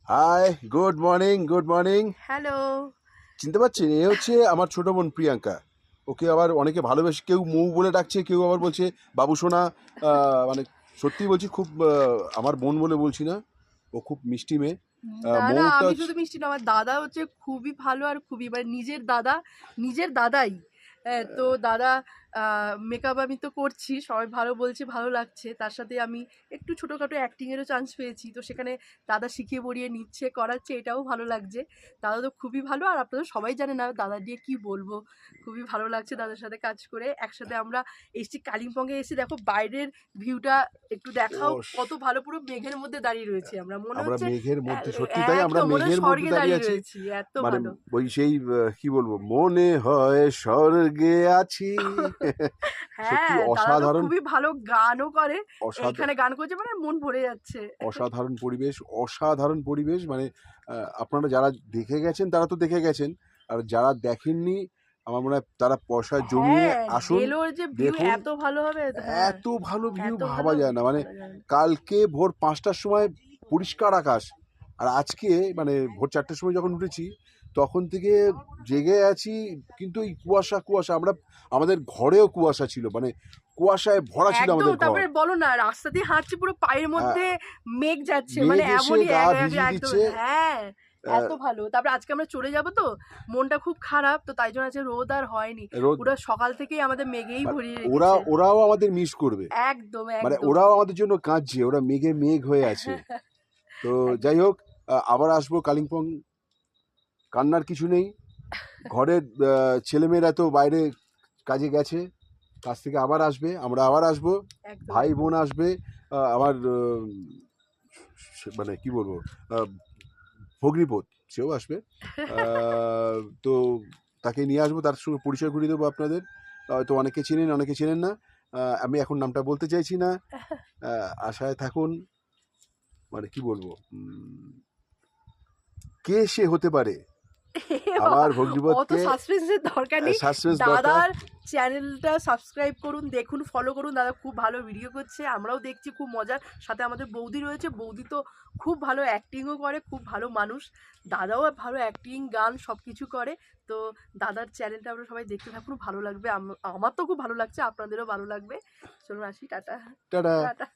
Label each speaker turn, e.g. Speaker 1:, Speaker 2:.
Speaker 1: High, good morning, good morning.
Speaker 2: Hello.
Speaker 1: চিনতে পারছেন? এ হচ্ছে আমার ছোট বোন প্রিয়াঙ্কা। ওকে আবার অনেকে ভালোবেসে কেউ মৌ বলে ডাকছে, কেউ আবার বলছে বাবু সোনা। মানে সত্যি বলছি, খুব আমার বোন বলে বলছি না, ও খুব মিষ্টি মেয়ে।
Speaker 2: না, না,
Speaker 1: মৌটা
Speaker 2: আমি শুধু মিষ্টি না, আমার দাদা হচ্ছে খুবই ভালো আর খুবই মানে নিজের দাদা, নিজের দাদাই। তো দাদা মেকআপ আমি তো করছি, সবাই ভালো বলছে, ভালো লাগছে। তার সাথে আমি একটু ছোটোখাটো অ্যাক্টিংয়েরও চান্স পেয়েছি। তো সেখানে দাদা শিখিয়ে পড়িয়ে নিচ্ছে, করাচ্ছে, এটাও ভালো লাগছে। দাদা তো খুবই ভালো আর আপনারা সবাই জানেন না দাদা দিয়ে কি বলবো। খুবই ভালো লাগছে দাদার সাথে কাজ করে। একসাথে আমরা এসেছি কালিম্পংয়ে এসে দেখো বাইরের ভিউটা একটু দেখাও
Speaker 1: অস
Speaker 2: কত ভালো পুরো মেঘের মধ্যে দাঁড়িয়ে রয়েছি আমরা। মনে
Speaker 1: আমরা
Speaker 2: হচ্ছে
Speaker 1: মেঘের মধ্যে, সত্যি তাই, আমরা
Speaker 2: একদম মনে হয়
Speaker 1: মেঘের মধ্যে
Speaker 2: স্বর্গে
Speaker 1: দাঁড়িয়ে
Speaker 2: দাঁড়িয়ে
Speaker 1: আছি।
Speaker 2: রয়েছি, এত
Speaker 1: মানে
Speaker 2: ভালো।
Speaker 1: ওই সেই কি বলবো, মনে হয় স্বর্গে আছি। সত্যি
Speaker 2: হ্যাঁ, দাদা তো
Speaker 1: অসাধারণ,
Speaker 2: খুবই ভালো গানও করে।
Speaker 1: অসাধারণ,
Speaker 2: এইখানে গান করছে মানে মন ভরে যাচ্ছে।
Speaker 1: অসাধারণ পরিবেশ, অসাধারণ পরিবেশ। মানে আপনারা যারা দেখে গেছেন তারা তো দেখে গেছেন, আর যারা দেখেননি আমার মনে হয় তারা পয়সা জমিয়ে
Speaker 2: হ্যাঁ,
Speaker 1: আসুন,
Speaker 2: ভেলোর যে ভিউ
Speaker 1: দেখুন।
Speaker 2: এত ভালো হবে, হ্যাঁ,
Speaker 1: এত ভালো ভিউ
Speaker 2: এত
Speaker 1: ভাবা
Speaker 2: ভালো
Speaker 1: যায় না। মানে
Speaker 2: বলা যায় না।
Speaker 1: কালকে ভোর 5টার সময় পরিষ্কার আকাশ, আর আজকে মানে ভোর 4টার সময় যখন উঠেছি তখন থেকে জেগে আছি, কিন্তু এই কুয়াশা কুয়াশা, আমাদের ঘরেও কুয়াশা ছিল, মানে কুয়াশায় ভরা ছিল
Speaker 2: একদম,
Speaker 1: আমাদের ঘর।
Speaker 2: তারপরে বলো না রাস্তা দিয়ে হাঁটছি পুরো পায়ের
Speaker 1: হ্যাঁ,
Speaker 2: মধ্যে মেঘ যাচ্ছে, মানে
Speaker 1: মেঘ এসে
Speaker 2: এমনই
Speaker 1: গা ভিজিয়ে
Speaker 2: একদম,
Speaker 1: দিচ্ছে।
Speaker 2: হ্যাঁ, এত ভালো। তারপরে আজকে আমরা চলে যাব তো, মনটা খুব খারাপ, তো তাই জন্য আজকে রোদ আর হয়নি।
Speaker 1: রোদ,
Speaker 2: পুরো সকাল থেকেই আমাদের মেঘেই
Speaker 1: মানে
Speaker 2: ভরিয়ে রেখেছে।
Speaker 1: ওরাও আমাদের মিস করবে।
Speaker 2: একদম,
Speaker 1: মানে
Speaker 2: একদম।
Speaker 1: ওরাও আমাদের জন্য কাঁদছে, ওরা মেঘে মেঘ হয়ে আছে। তো যাই
Speaker 2: একদম।
Speaker 1: হোক, আবার আসবো কালিম্পং, কান্নার কিছু নেই। ঘরের ছেলেমেয়েরা তো বাইরে কাজে গেছে, কাজ থেকে আবার আসবে, আমরা আবার আসবো,
Speaker 2: একদম,
Speaker 1: ভাই
Speaker 2: একদম।
Speaker 1: বোন আসবে। আমার মানে কি বলবো, আহ, ভগ্নিপথ সেও আসবে। তো তাকে নিয়ে আসবো, তার সঙ্গে পরিচয় করিয়ে দেবো আপনাদের। হয়তো অনেকে চেনেন, অনেকে চেনেন না। আমি এখন নামটা বলতে চাইছি না। আশায় থাকুন। মানে কি বলবো, কে সে হতে পারে
Speaker 2: এ বাবা!
Speaker 1: আমার
Speaker 2: অত
Speaker 1: ভগ্নিপথকে।
Speaker 2: সাসপেন্সের দরকার নেই।
Speaker 1: সাসপেন্স দরকার।
Speaker 2: দাদার চ্যানেলটা সাবস্ক্রাইব করুন, দেখুন, ফলো করুন। দাদা খুব ভালো ভিডিও করছে। আমরাও দেখছি, খুব মজার। সাথে আমাদের বৌদি রয়েছে। বৌদি তো খুব ভালো অ্যাক্টিংও করে, খুব ভালো মানুষ। দাদাও ভালো অ্যাক্টিং, গান সবকিছু করে। তো দাদার চ্যানেলটা আপনারা সবাই দেখতে থাকুন, ভালো লাগবে। আমার তো খুব ভালো লাগছে, আপনাদেরও ভালো লাগবে। চলুন আসি, টাটা।
Speaker 1: টাটা।
Speaker 2: টাটা।